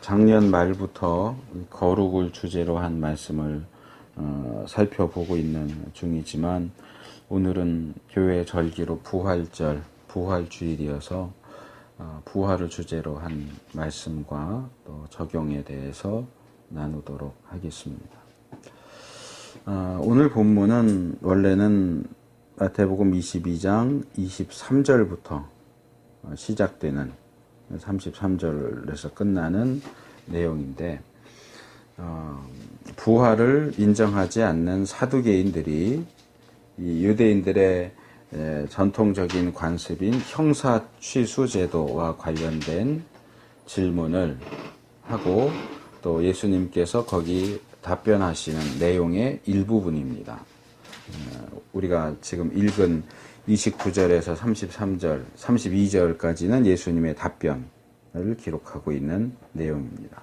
작년 말부터 거룩을 주제로 한 말씀을 살펴보고 있는 중이지만 오늘은 교회 절기로 부활절, 부활주일이어서 부활을 주제로 한 말씀과 또 적용에 대해서 나누도록 하겠습니다. 오늘 본문은 원래는 마태복음 22장 23절부터 시작되는 33절에서 끝나는 내용인데 부활을 인정하지 않는 사두개인들이 이 유대인들의 전통적인 관습인 형사취수제도와 관련된 질문을 하고 또 예수님께서 거기 답변하시는 내용의 일부분입니다. 우리가 지금 읽은 29절에서 33절, 32절까지는 예수님의 답변을 기록하고 있는 내용입니다.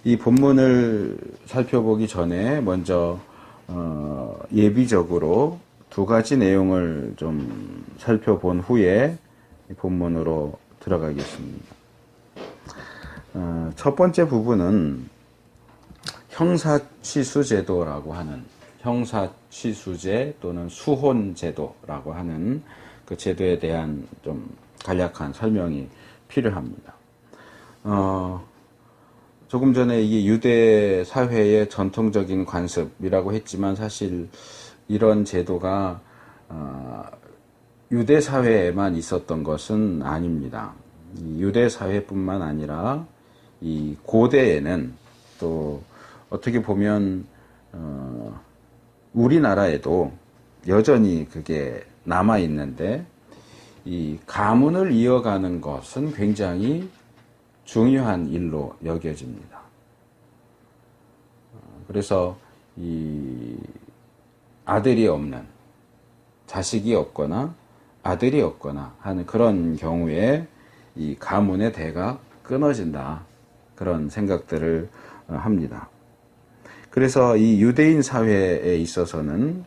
이 본문을 살펴보기 전에 먼저 예비적으로 두 가지 내용을 좀 살펴본 후에 본문으로 들어가겠습니다. 첫 번째 부분은 형사취수제도라고 하는 형사취수제 또는 수혼제도라고 하는 그 제도에 대한 좀 간략한 설명이 필요합니다. 조금 전에 이게 유대 사회의 전통적인 관습이라고 했지만 사실 이런 제도가 유대 사회에만 있었던 것은 아닙니다. 이 유대 사회뿐만 아니라 이 고대에는 또 어떻게 보면 우리나라에도 여전히 그게 남아 있는데 이 가문을 이어가는 것은 굉장히 중요한 일로 여겨집니다. 그래서 이 아들이 없는, 자식이 없거나 아들이 없거나 하는 그런 경우에 이 가문의 대가 끊어진다. 그런 생각들을 합니다. 그래서 이 유대인 사회에 있어서는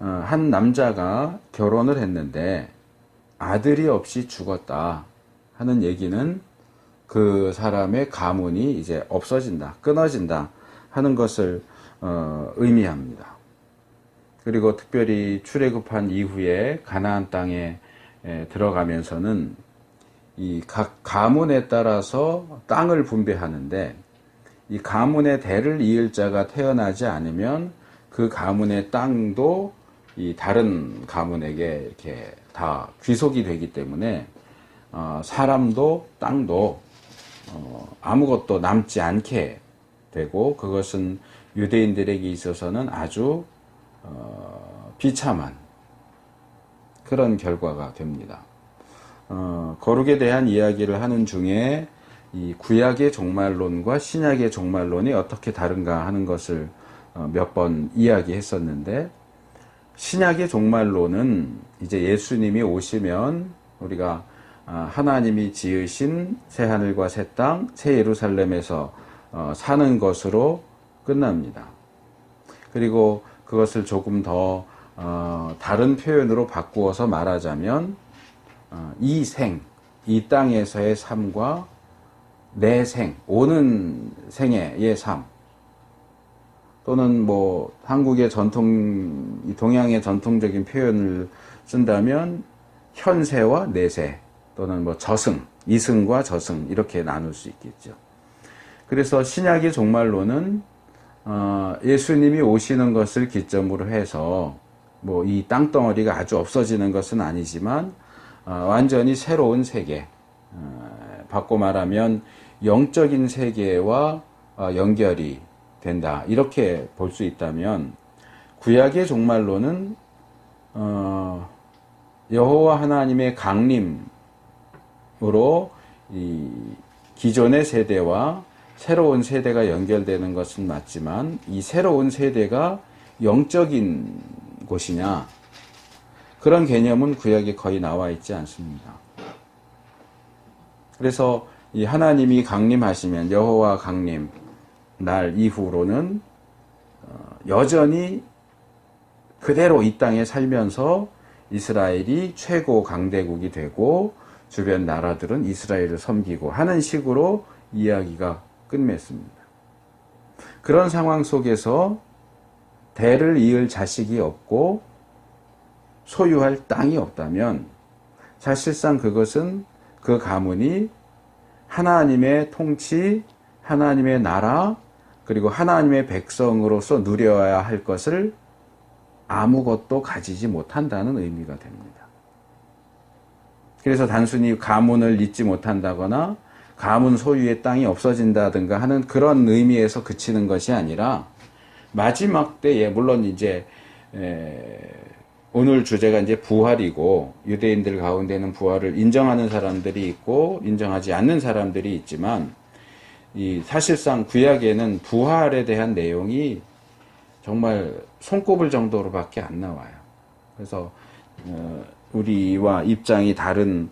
한 남자가 결혼을 했는데 아들이 없이 죽었다 하는 얘기는 그 사람의 가문이 이제 없어진다, 끊어진다 하는 것을 의미합니다. 그리고 특별히 출애굽한 이후에 가나안 땅에 들어가면서는 이 각 가문에 따라서 땅을 분배하는데 이 가문의 대를 이을 자가 태어나지 않으면 그 가문의 땅도 이 다른 가문에게 이렇게 다 귀속이 되기 때문에 사람도 땅도 아무것도 남지 않게 되고 그것은 유대인들에게 있어서는 아주 비참한 그런 결과가 됩니다. 거룩에 대한 이야기를 하는 중에 이 구약의 종말론과 신약의 종말론이 어떻게 다른가 하는 것을 몇 번 이야기했었는데 신약의 종말론은 이제 예수님이 오시면 우리가 하나님이 지으신 새하늘과 새 땅, 새 예루살렘에서 사는 것으로 끝납니다. 그리고 그것을 조금 더 다른 표현으로 바꾸어서 말하자면 이 생, 이 땅에서의 삶과 내 생, 오는 생애의 삶 또는 뭐 한국의 동양의 전통적인 표현을 쓴다면 현세와 내세 또는 뭐 저승, 이승과 저승 이렇게 나눌 수 있겠죠. 그래서 신약의 종말론은 예수님이 오시는 것을 기점으로 해서 뭐 이 땅덩어리가 아주 없어지는 것은 아니지만 완전히 새로운 세계, 바꿔 말하면 영적인 세계와 연결이 된다. 이렇게 볼 수 있다면 구약의 종말론은 여호와 하나님의 강림으로 이 기존의 세대와 새로운 세대가 연결되는 것은 맞지만 이 새로운 세대가 영적인 곳이냐 그런 개념은 구약에 거의 나와 있지 않습니다. 그래서 이 하나님이 강림하시면 여호와 강림 날 이후로는 여전히 그대로 이 땅에 살면서 이스라엘이 최고 강대국이 되고 주변 나라들은 이스라엘을 섬기고 하는 식으로 이야기가 끝맺습니다. 그런 상황 속에서 대를 이을 자식이 없고 소유할 땅이 없다면 사실상 그것은 그 가문이 하나님의 통치, 하나님의 나라, 그리고 하나님의 백성으로서 누려야 할 것을 아무것도 가지지 못한다는 의미가 됩니다. 그래서 단순히 가문을 잇지 못한다거나 가문 소유의 땅이 없어진다든가 하는 그런 의미에서 그치는 것이 아니라 마지막 때에, 물론 이제 오늘 주제가 이제 부활이고 유대인들 가운데는 부활을 인정하는 사람들이 있고 인정하지 않는 사람들이 있지만 이 사실상 구약에는 부활에 대한 내용이 정말 손꼽을 정도로밖에 안 나와요. 그래서 우리와 입장이 다른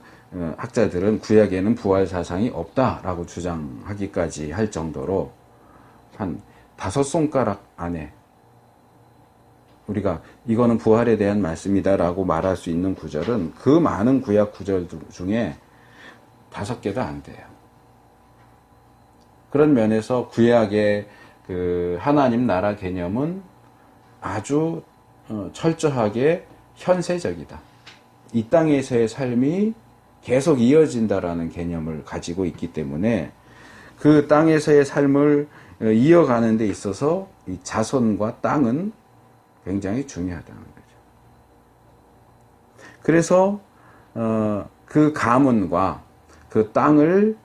학자들은 구약에는 부활 사상이 없다라고 주장하기까지 할 정도로 한 5손가락 안에 우리가 이거는 부활에 대한 말씀이다라고 말할 수 있는 구절은 그 많은 구약 구절 중에 5개도 안 돼요. 그런 면에서 구약의 그 하나님 나라 개념은 아주 철저하게 현세적이다. 이 땅에서의 삶이 계속 이어진다라는 개념을 가지고 있기 때문에 그 땅에서의 삶을 이어가는 데 있어서 이 자손과 땅은 굉장히 중요하다는 거죠. 그래서 그 가문과 그 땅을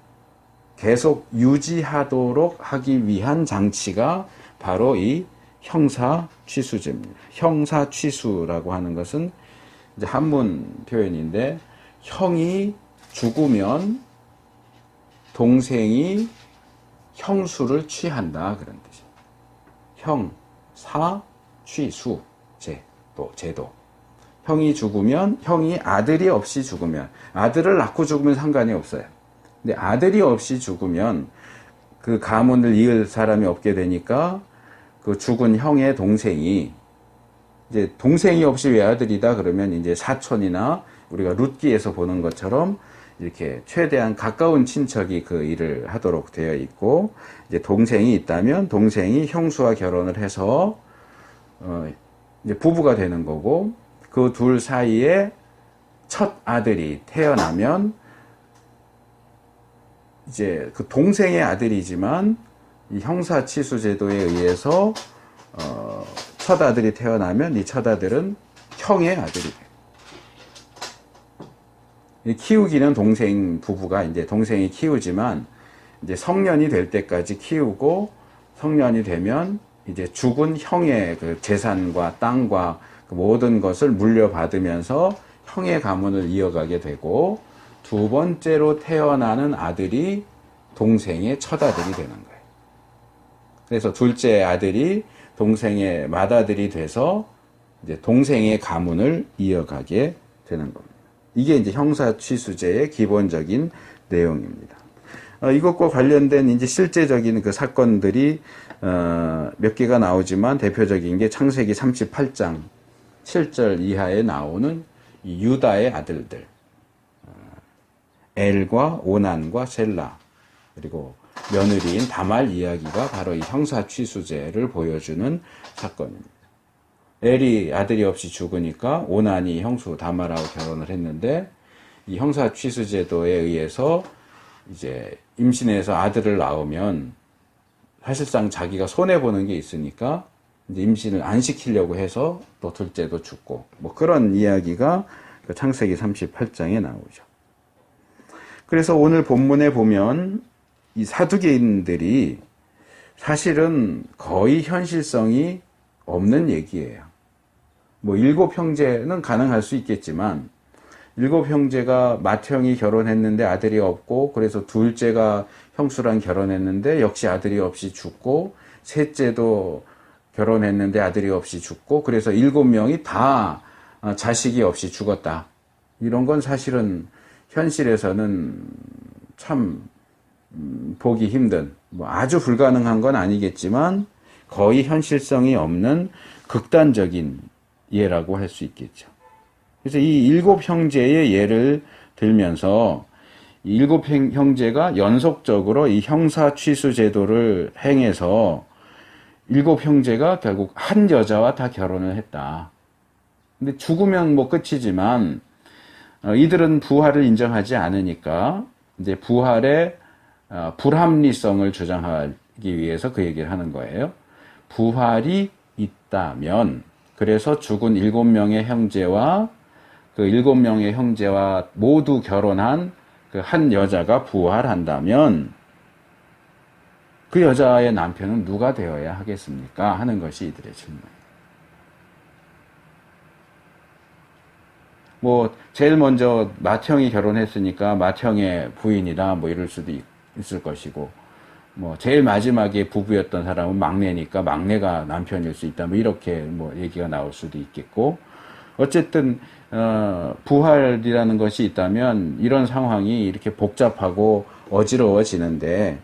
계속 유지하도록 하기 위한 장치가 바로 이 형사취수제입니다. 형사취수라고 하는 것은 이제 한문 표현인데 형이 죽으면 동생이 형수를 취한다 그런 뜻이에요. 형사취수 제도. 형이 죽으면 형이 아들이 없이 죽으면 아들을 낳고 죽으면 상관이 없어요. 근데 아들이 없이 죽으면 그 가문을 이을 사람이 없게 되니까 그 죽은 형의 동생이 이제 동생이 없이 외아들이다 그러면 이제 사촌이나 우리가 룻기에서 보는 것처럼 이렇게 최대한 가까운 친척이 그 일을 하도록 되어 있고 이제 동생이 있다면 동생이 형수와 결혼을 해서 이제 부부가 되는 거고 그 둘 사이에 첫 아들이 태어나면 이제 그 동생의 아들이지만 이 형사취수제도에 의해서 첫 아들이 태어나면 이 첫 아들은 형의 아들이 돼요. 키우기는 동생 부부가 이제 동생이 키우지만 이제 성년이 될 때까지 키우고 성년이 되면 이제 죽은 형의 그 재산과 땅과 그 모든 것을 물려받으면서 형의 가문을 이어가게 되고 두 번째로 태어나는 아들이 동생의 첫 아들이 되는 거예요. 그래서 둘째 아들이 동생의 맏아들이 돼서 이제 동생의 가문을 이어가게 되는 겁니다. 이게 이제 형사취수제의 기본적인 내용입니다. 이것과 관련된 이제 실제적인 그 사건들이 몇 개가 나오지만 대표적인 게 창세기 38장 7절 이하에 나오는 이 유다의 아들들 엘과 오난과 셀라 그리고 며느리인 다말 이야기가 바로 이 형사취수제를 보여주는 사건입니다. 엘이 아들이 없이 죽으니까 오난이 형수 다말하고 결혼을 했는데 이 형사취수제도에 의해서 이제 임신해서 아들을 낳으면 사실상 자기가 손해보는 게 있으니까 이제 임신을 안 시키려고 해서 또 둘째도 죽고 뭐 그런 이야기가 그 창세기 38장에 나오죠. 그래서 오늘 본문에 보면 이 사두개인들이 사실은 거의 현실성이 없는 얘기예요. 뭐 7형제는 가능할 수 있겠지만 7형제가 맏형이 결혼했는데 아들이 없고 그래서 둘째가 형수랑 결혼했는데 역시 아들이 없이 죽고 셋째도 결혼했는데 아들이 없이 죽고 그래서 7명이 다 자식이 없이 죽었다. 이런 건 사실은 현실에서는 참 보기 힘든 뭐 아주 불가능한 건 아니겠지만 거의 현실성이 없는 극단적인 예라고 할 수 있겠죠. 그래서 이 7형제의 예를 들면서 이 일곱 형제가 연속적으로 이 형사 취수 제도를 행해서 일곱 형제가 결국 한 여자와 다 결혼을 했다. 근데 죽으면 뭐 끝이지만 이들은 부활을 인정하지 않으니까 이제 부활의 불합리성을 주장하기 위해서 그 얘기를 하는 거예요. 부활이 있다면, 그래서 죽은 7명의 형제와 그 7명의 형제와 모두 결혼한 그 한 여자가 부활한다면 그 여자의 남편은 누가 되어야 하겠습니까? 하는 것이 이들의 질문이에요. 뭐 제일 먼저 맏형이 결혼했으니까 맏형의 부인이다 뭐 이럴 수도 있을 것이고, 뭐 제일 마지막에 부부였던 사람은 막내니까 막내가 남편일 수 있다 뭐 이렇게 뭐 얘기가 나올 수도 있겠고, 어쨌든 부활이라는 것이 있다면 이런 상황이 이렇게 복잡하고 어지러워지는데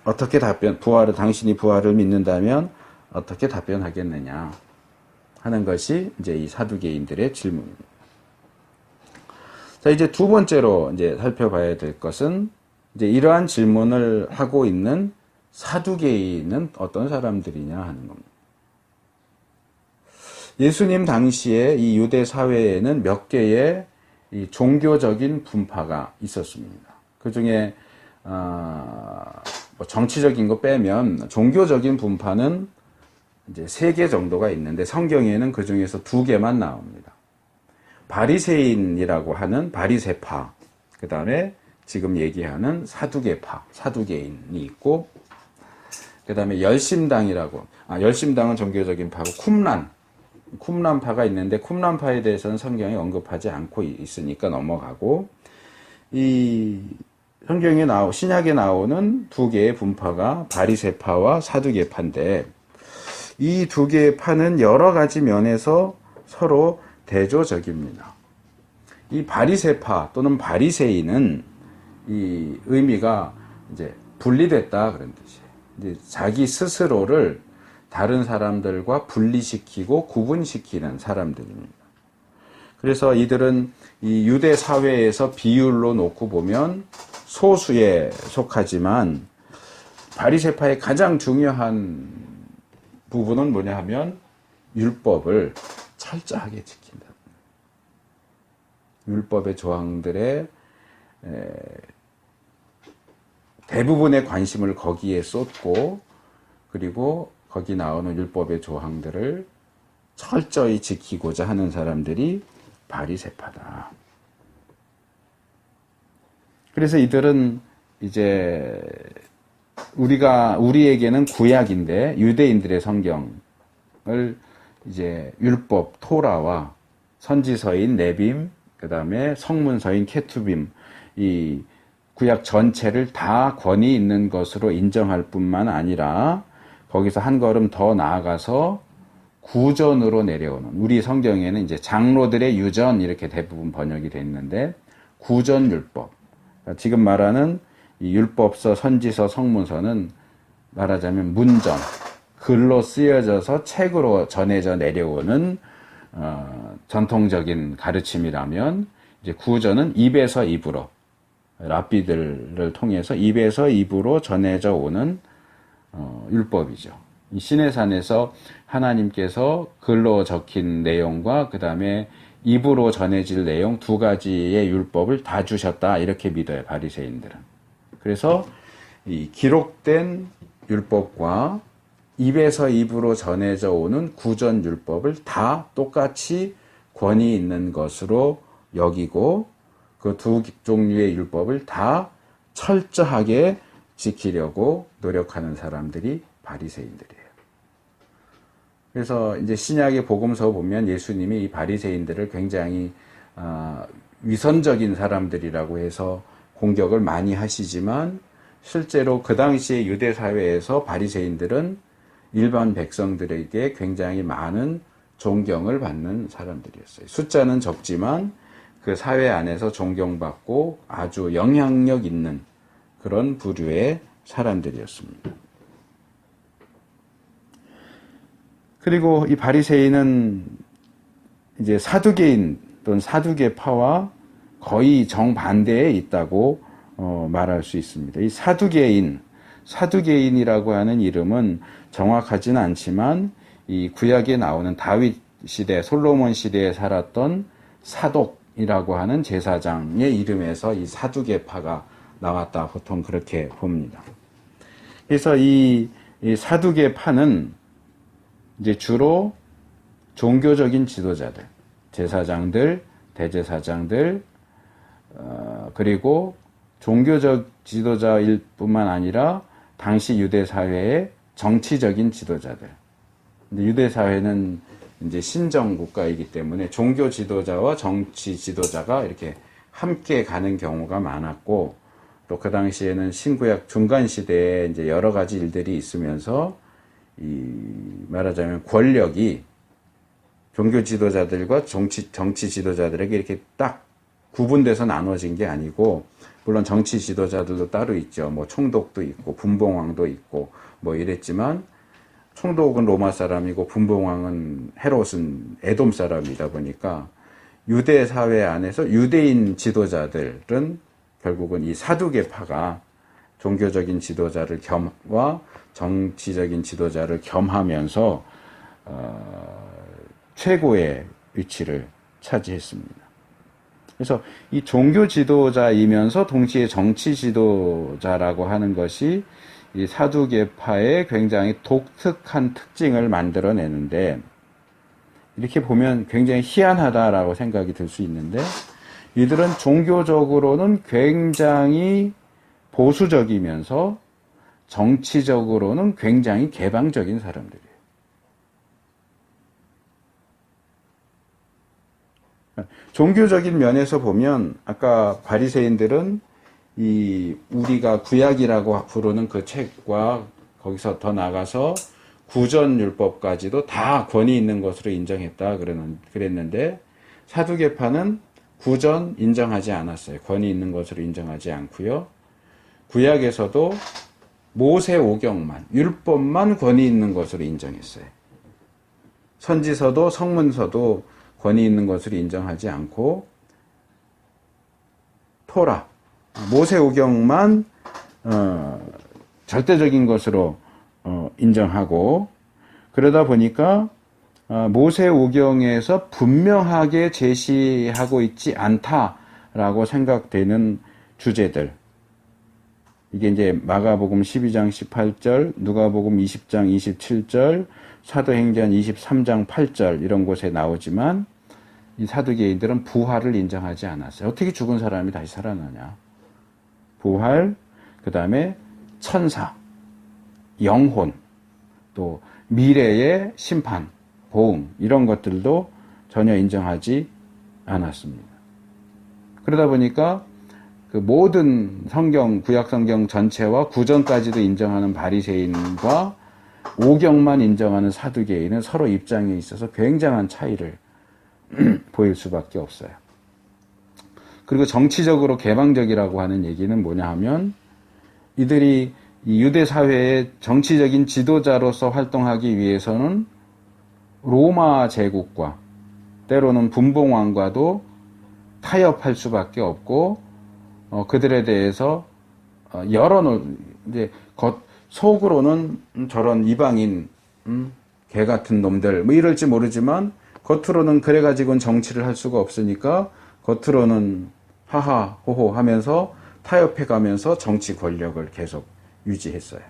어떻게 당신이 부활을 믿는다면 어떻게 답변하겠느냐 하는 것이 이제 이 사두개인들의 질문입니다. 자, 이제 두 번째로 이제 살펴봐야 될 것은 이제 이러한 질문을 하고 있는 사두개인은 어떤 사람들이냐 하는 겁니다. 예수님 당시에 이 유대 사회에는 몇 개의 이 종교적인 분파가 있었습니다. 그 중에 뭐 정치적인 거 빼면 종교적인 분파는 이제 3개 정도가 있는데 성경에는 그 중에서 2개만 나옵니다. 바리새인이라고 하는 바리새파, 그 다음에 지금 얘기하는 사두개파, 사두개인이 있고, 그 다음에 열심당이라고, 열심당은 종교적인 파고 쿰란파가 있는데 쿰란파에 대해서는 성경에 언급하지 않고 있으니까 넘어가고, 이 성경에 신약에 나오는 2개의 분파가 바리새파와 사두개파인데 이 2개의 파는 여러 가지 면에서 서로 대조적입니다. 이 바리새파 또는 바리새인은 이 의미가 이제 분리됐다 그런 뜻이에요. 이제 자기 스스로를 다른 사람들과 분리시키고 구분시키는 사람들입니다. 그래서 이들은 이 유대 사회에서 비율로 놓고 보면 소수에 속하지만 바리새파의 가장 중요한 부분은 뭐냐 하면 율법을 철저하게 지킨다. 율법의 조항들의 대부분의 관심을 거기에 쏟고, 그리고 거기 나오는 율법의 조항들을 철저히 지키고자 하는 사람들이 바리새파다. 그래서 이들은 이제 우리에게는 구약인데 유대인들의 성경을 이제 율법 토라와 선지서인 네빔, 그 다음에 성문서인 케투빔, 이 구약 전체를 다 권위 있는 것으로 인정할 뿐만 아니라 거기서 한 걸음 더 나아가서 구전으로 내려오는, 우리 성경에는 이제 장로들의 유전 이렇게 대부분 번역이 되어 있는데 구전 율법, 그러니까 지금 말하는 이 율법서, 선지서, 성문서는 말하자면 문전, 글로 쓰여져서 책으로 전해져 내려오는 전통적인 가르침이라면, 이제 구전은 입에서 입으로, 랍비들을 통해서 입에서 입으로 전해져 오는 율법이죠. 이 시내산에서 하나님께서 글로 적힌 내용과 그 다음에 입으로 전해질 내용 2가지의 율법을 다 주셨다 이렇게 믿어요, 바리새인들은. 그래서 이 기록된 율법과 입에서 입으로 전해져 오는 구전 율법을 다 똑같이 권위 있는 것으로 여기고 그 2 종류의 율법을 다 철저하게 지키려고 노력하는 사람들이 바리새인들이에요. 그래서 이제 신약의 복음서 보면 예수님이 이 바리새인들을 굉장히 위선적인 사람들이라고 해서 공격을 많이 하시지만, 실제로 그 당시에 유대 사회에서 바리새인들은 일반 백성들에게 굉장히 많은 존경을 받는 사람들이었어요. 숫자는 적지만 그 사회 안에서 존경받고 아주 영향력 있는 그런 부류의 사람들이었습니다. 그리고 이 바리새인은 이제 사두개인 또는 사두개파와 거의 정반대에 있다고 말할 수 있습니다. 이 사두개인이라고 하는 이름은 정확하지는 않지만 이 구약에 나오는 다윗 시대, 솔로몬 시대에 살았던 사독이라고 하는 제사장의 이름에서 이 사두개파가 나왔다, 보통 그렇게 봅니다. 그래서 이 사두개파는 이제 주로 종교적인 지도자들, 제사장들, 대제사장들, 그리고 종교적 지도자일 뿐만 아니라 당시 유대 사회의 정치적인 지도자들. 근데 유대 사회는 이제 신정 국가이기 때문에 종교 지도자와 정치 지도자가 이렇게 함께 가는 경우가 많았고, 또 그 당시에는 신구약 중간 시대에 이제 여러 가지 일들이 있으면서 말하자면 권력이 종교 지도자들과 정치 지도자들에게 이렇게 딱 구분돼서 나눠진 게 아니고, 물론 정치 지도자들도 따로 있죠. 뭐 총독도 있고 분봉왕도 있고 뭐 이랬지만, 총독은 로마 사람이고 분봉왕은 헤롯은 에돔 사람이다 보니까 유대 사회 안에서 유대인 지도자들은 결국은 이 사두개파가 종교적인 지도자를 겸과 정치적인 지도자를 겸하면서 최고의 위치를 차지했습니다. 그래서 이 종교 지도자이면서 동시에 정치 지도자라고 하는 것이 이 사두개파의 굉장히 독특한 특징을 만들어내는데, 이렇게 보면 굉장히 희한하다라고 생각이 들 수 있는데, 이들은 종교적으로는 굉장히 보수적이면서 정치적으로는 굉장히 개방적인 사람들이에요. 종교적인 면에서 보면 아까 바리새인들은 이 우리가 구약이라고 부르는 그 책과 거기서 더 나가서 구전율법까지도 다 권위 있는 것으로 인정했다 그랬는데, 사두개파는 구전 인정하지 않았어요. 권위 있는 것으로 인정하지 않고요. 구약에서도 모세오경만, 율법만 권위 있는 것으로 인정했어요. 선지서도 성문서도 권위 있는 것으로 인정하지 않고, 토라, 모세오경만 절대적인 것으로 인정하고, 그러다 보니까 모세오경에서 분명하게 제시하고 있지 않다라고 생각되는 주제들, 이게 이제 마가복음 12장 18절, 누가복음 20장 27절, 사도행전 23장 8절 이런 곳에 나오지만, 이 사두개인들은 부활을 인정하지 않았어요. 어떻게 죽은 사람이 다시 살아나냐. 부활, 그 다음에 천사, 영혼, 또 미래의 심판, 보응, 이런 것들도 전혀 인정하지 않았습니다. 그러다 보니까 그 모든 성경, 구약 성경 전체와 구전까지도 인정하는 바리새인과 오경만 인정하는 사두개인은 서로 입장에 있어서 굉장한 차이를 보일 수밖에 없어요. 그리고 정치적으로 개방적이라고 하는 얘기는 뭐냐 하면, 이들이 이 유대 사회의 정치적인 지도자로서 활동하기 위해서는 로마 제국과 때로는 분봉왕과도 타협할 수밖에 없고, 그들에 대해서 이제 속으로는 저런 이방인, 개 같은 놈들 뭐 이럴지 모르지만 겉으로는 그래가지고는 정치를 할 수가 없으니까 겉으로는 하하 호호 하면서 타협해가면서 정치 권력을 계속 유지했어요.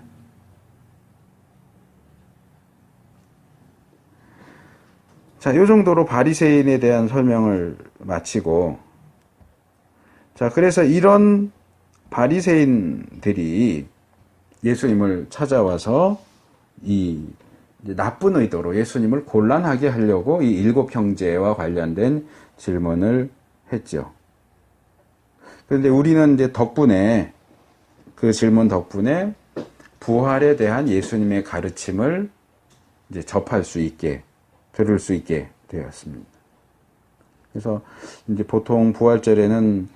자, 이 정도로 바리새인에 대한 설명을 마치고, 자, 그래서 이런 바리새인들이 예수님을 찾아와서 이 나쁜 의도로 예수님을 곤란하게 하려고 이 7 형제와 관련된 질문을 했죠. 그런데 우리는 이제 덕분에, 그 질문 덕분에 부활에 대한 예수님의 가르침을 이제 접할 수 있게, 들을 수 있게 되었습니다. 그래서 이제 보통 부활절에는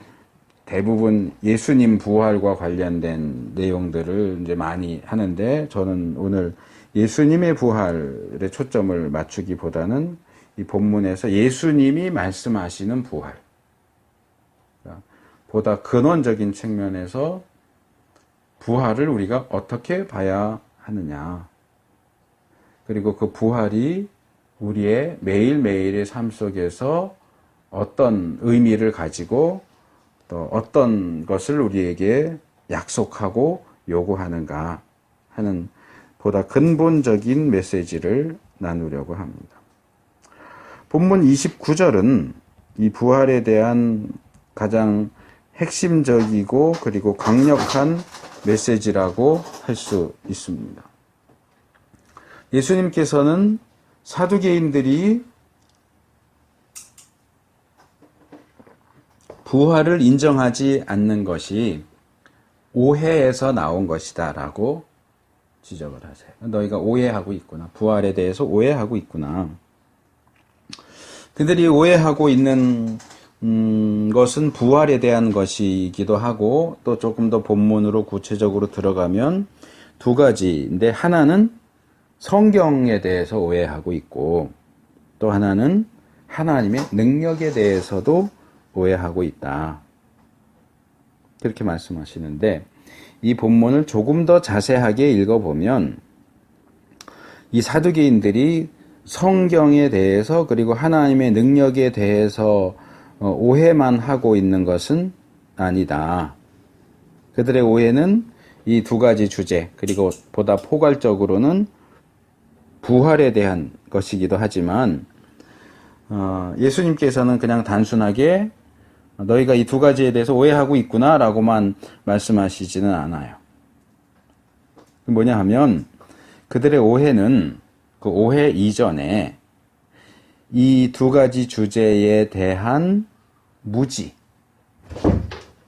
대부분 예수님 부활과 관련된 내용들을 이제 많이 하는데, 저는 오늘 예수님의 부활에 초점을 맞추기보다는 이 본문에서 예수님이 말씀하시는 부활, 보다 근원적인 측면에서 부활을 우리가 어떻게 봐야 하느냐. 그리고 그 부활이 우리의 매일매일의 삶 속에서 어떤 의미를 가지고 또 어떤 것을 우리에게 약속하고 요구하는가 하는 보다 근본적인 메시지를 나누려고 합니다. 본문 29절은 이 부활에 대한 가장 핵심적이고 그리고 강력한 메시지라고 할 수 있습니다. 예수님께서는 사두개인들이 부활을 인정하지 않는 것이 오해에서 나온 것이다 라고 지적을 하세요. 너희가 오해하고 있구나. 부활에 대해서 오해하고 있구나. 그들이 오해하고 있는 것은 부활에 대한 것이기도 하고 또 조금 더 본문으로 구체적으로 들어가면 두 가지인데 하나는 성경에 대해서 오해하고 있고 또 하나는 하나님의 능력에 대해서도 오해하고 있다. 그렇게 말씀하시는데 이 본문을 조금 더 자세하게 읽어보면 이 사두개인들이 성경에 대해서 그리고 하나님의 능력에 대해서 오해만 하고 있는 것은 아니다. 그들의 오해는 이 두 가지 주제 그리고 보다 포괄적으로는 부활에 대한 것이기도 하지만 예수님께서는 그냥 단순하게 너희가 이 두 가지에 대해서 오해하고 있구나 라고만 말씀하시지는 않아요. 뭐냐 하면 그들의 오해는 그 오해 이전에 이 두 가지 주제에 대한 무지,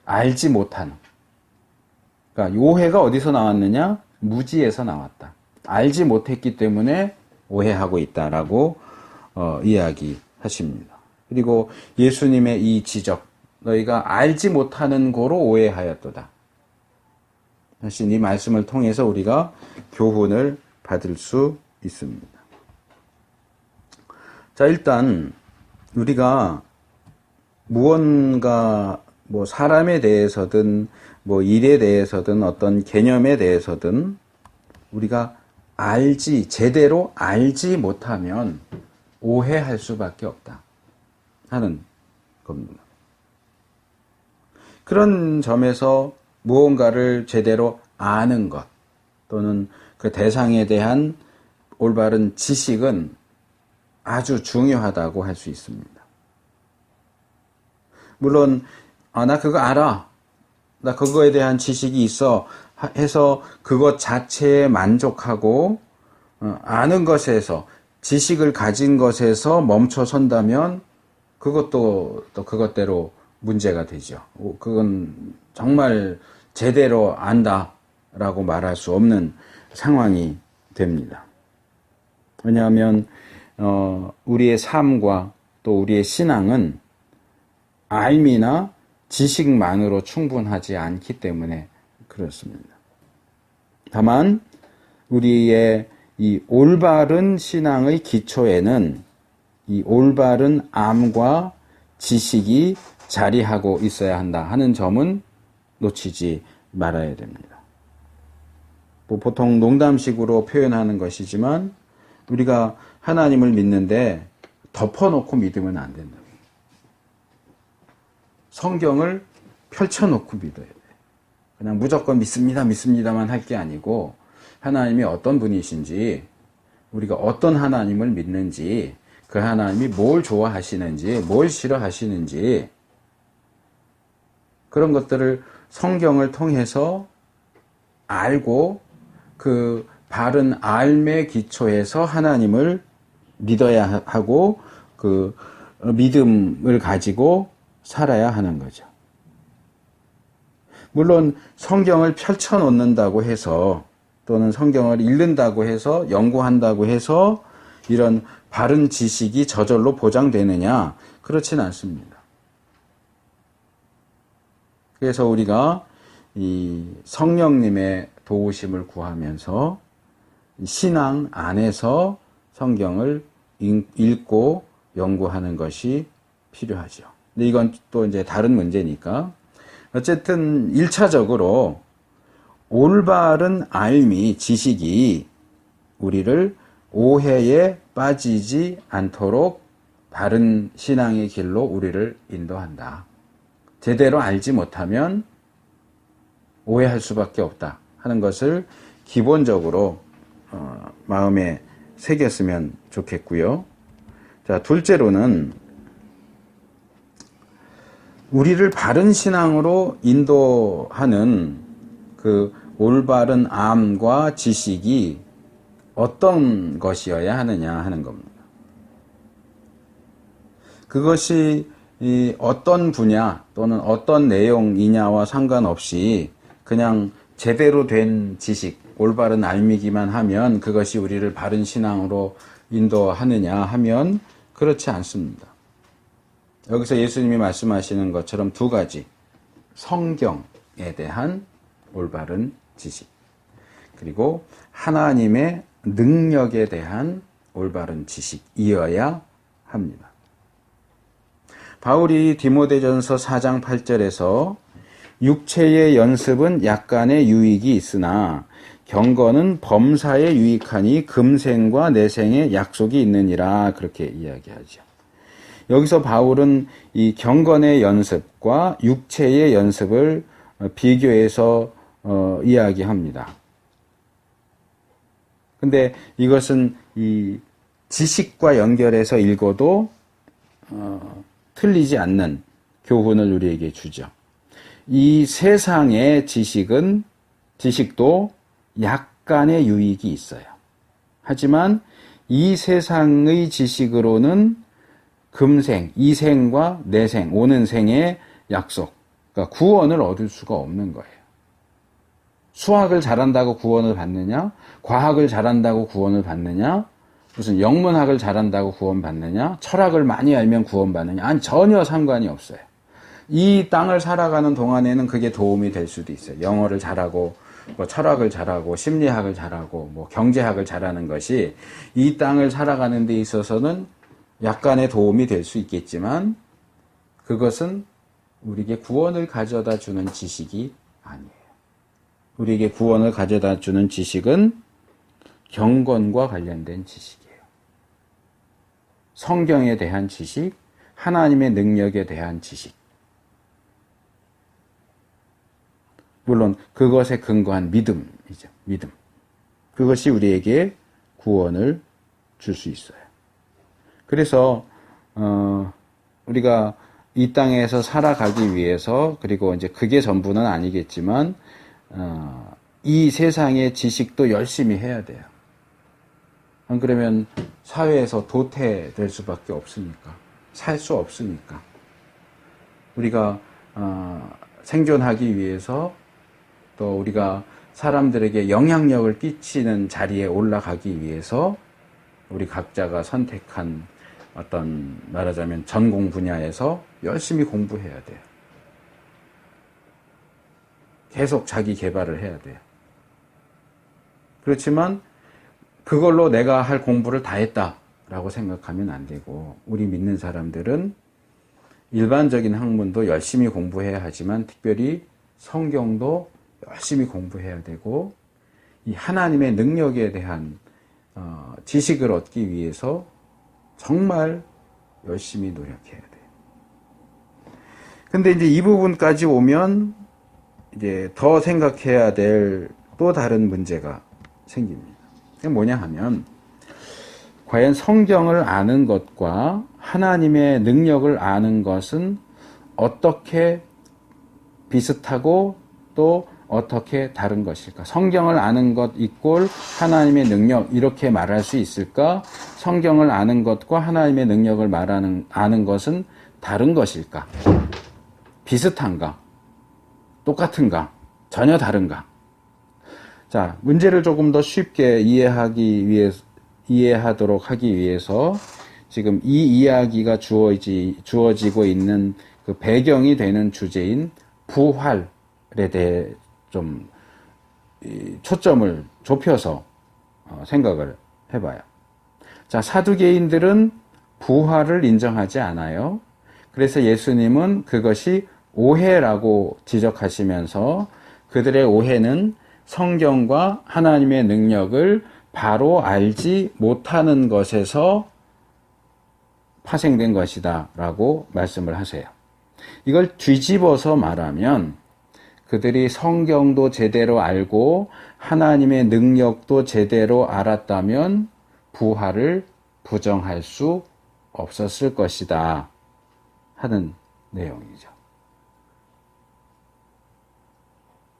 알지 못하는. 그러니까 오해가 어디서 나왔느냐? 무지에서 나왔다. 알지 못했기 때문에 오해하고 있다라고 이야기하십니다. 그리고 예수님의 이 지적, 너희가 알지 못하는 거로 오해하였도다. 사실 이 말씀을 통해서 우리가 교훈을 받을 수 있습니다. 자, 일단 우리가 무언가 사람에 대해서든 일에 대해서든 어떤 개념에 대해서든 우리가 제대로 알지 못하면 오해할 수밖에 없다 하는 겁니다. 그런 점에서 무언가를 제대로 아는 것 또는 그 대상에 대한 올바른 지식은 아주 중요하다고 할 수 있습니다. 물론 나 그거 알아. 나 그거에 대한 지식이 있어 해서 그것 자체에 만족하고 아는 것에서 지식을 가진 것에서 멈춰 선다면 그것도 또 그것대로 문제가 되죠. 그건 정말 제대로 안다라고 말할 수 없는 상황이 됩니다. 왜냐하면 우리의 삶과 또 우리의 신앙은 알미나 지식만으로 충분하지 않기 때문에 그렇습니다. 다만 우리의 이 올바른 신앙의 기초에는 이 올바른 암과 지식이 자리하고 있어야 한다 하는 점은 놓치지 말아야 됩니다. 보통 농담식으로 표현하는 것이지만 우리가 하나님을 믿는데 덮어놓고 믿으면 안 된다. 성경을 펼쳐놓고 믿어야 돼. 그냥 무조건 믿습니다만 할 게 아니고 하나님이 어떤 분이신지 우리가 어떤 하나님을 믿는지 그 하나님이 뭘 좋아하시는지 뭘 싫어하시는지 그런 것들을 성경을 통해서 알고 그 바른 알매 기초에서 하나님을 믿어야 하고 그 믿음을 가지고 살아야 하는 거죠. 물론 성경을 펼쳐놓는다고 해서 또는 성경을 읽는다고 해서 연구한다고 해서 이런 바른 지식이 저절로 보장되느냐? 그렇진 않습니다. 그래서 우리가 이 성령님의 도우심을 구하면서 신앙 안에서 성경을 읽고 연구하는 것이 필요하죠. 근데 이건 또 이제 다른 문제니까 어쨌든 1차적으로 올바른 알미, 지식이 우리를 오해에 빠지지 않도록 바른 신앙의 길로 우리를 인도한다. 제대로 알지 못하면 오해할 수밖에 없다 하는 것을 기본적으로 마음에 새겼으면 좋겠고요. 자, 둘째로는 우리를 바른 신앙으로 인도하는 그 올바른 암과 지식이 어떤 것이어야 하느냐 하는 겁니다. 그것이 어떤 분야 또는 어떤 내용이냐와 상관없이 그냥 제대로 된 지식, 올바른 알미기만 하면 그것이 우리를 바른 신앙으로 인도하느냐 하면 그렇지 않습니다. 여기서 예수님이 말씀하시는 것처럼 두 가지, 성경에 대한 올바른 지식, 그리고 하나님의 능력에 대한 올바른 지식이어야 합니다. 바울이 디모데전서 4장 8절에서 육체의 연습은 약간의 유익이 있으나 경건은 범사에 유익하니 금생과 내생의 약속이 있느니라 그렇게 이야기하죠. 여기서 바울은 이 경건의 연습과 육체의 연습을 비교해서 이야기합니다. 근데 이것은 이 지식과 연결해서 읽어도 틀리지 않는 교훈을 우리에게 주죠. 이 세상의 지식도 약간의 유익이 있어요. 하지만 이 세상의 지식으로는 금생, 이생과 내생, 오는 생의 약속, 그러니까 구원을 얻을 수가 없는 거예요. 수학을 잘한다고 구원을 받느냐? 과학을 잘한다고 구원을 받느냐? 무슨 영문학을 잘한다고 구원받느냐? 철학을 많이 알면 구원받느냐? 아니, 전혀 상관이 없어요. 이 땅을 살아가는 동안에는 그게 도움이 될 수도 있어요. 영어를 잘하고, 뭐 철학을 잘하고, 심리학을 잘하고, 뭐 경제학을 잘하는 것이 이 땅을 살아가는 데 있어서는 약간의 도움이 될 수 있겠지만 그것은 우리에게 구원을 가져다 주는 지식이 아니에요. 우리에게 구원을 가져다 주는 지식은 경건과 관련된 지식이에요. 성경에 대한 지식, 하나님의 능력에 대한 지식. 물론 그것에 근거한 믿음이죠. 믿음. 그것이 우리에게 구원을 줄 수 있어요. 그래서 우리가 이 땅에서 살아가기 위해서, 그리고 이제 그게 전부는 아니겠지만 이 세상의 지식도 열심히 해야 돼요. 안 그러면 사회에서 도태될 수밖에 없으니까, 살 수 없으니까. 우리가 생존하기 위해서, 또 우리가 사람들에게 영향력을 끼치는 자리에 올라가기 위해서 우리 각자가 선택한 어떤, 말하자면 전공 분야에서 열심히 공부해야 돼요. 계속 자기 개발을 해야 돼요. 그렇지만 그걸로 내가 할 공부를 다 했다라고 생각하면 안 되고, 우리 믿는 사람들은 일반적인 학문도 열심히 공부해야 하지만 특별히 성경도 열심히 공부해야 되고, 이 하나님의 능력에 대한 지식을 얻기 위해서 정말 열심히 노력해야 돼요. 근데 이제 이 부분까지 오면 이제 더 생각해야 될 또 다른 문제가 생깁니다. 그게 뭐냐 하면, 과연 성경을 아는 것과 하나님의 능력을 아는 것은 어떻게 비슷하고 또 어떻게 다른 것일까? 성경을 아는 것 이꼴 하나님의 능력, 이렇게 말할 수 있을까? 성경을 아는 것과 하나님의 능력을 아는 것은 다른 것일까? 비슷한가? 똑같은가? 전혀 다른가? 자, 문제를 조금 더 쉽게 이해하도록 하기 위해서 지금 이 이야기가 주어지고 있는 그 배경이 되는 주제인 부활에 대해 좀 초점을 좁혀서 생각을 해봐요. 자, 사두개인들은 부활을 인정하지 않아요. 그래서 예수님은 그것이 오해라고 지적하시면서 그들의 오해는 성경과 하나님의 능력을 바로 알지 못하는 것에서 파생된 것이다 라고 말씀을 하세요. 이걸 뒤집어서 말하면 그들이 성경도 제대로 알고 하나님의 능력도 제대로 알았다면 부활을 부정할 수 없었을 것이다 하는 내용이죠.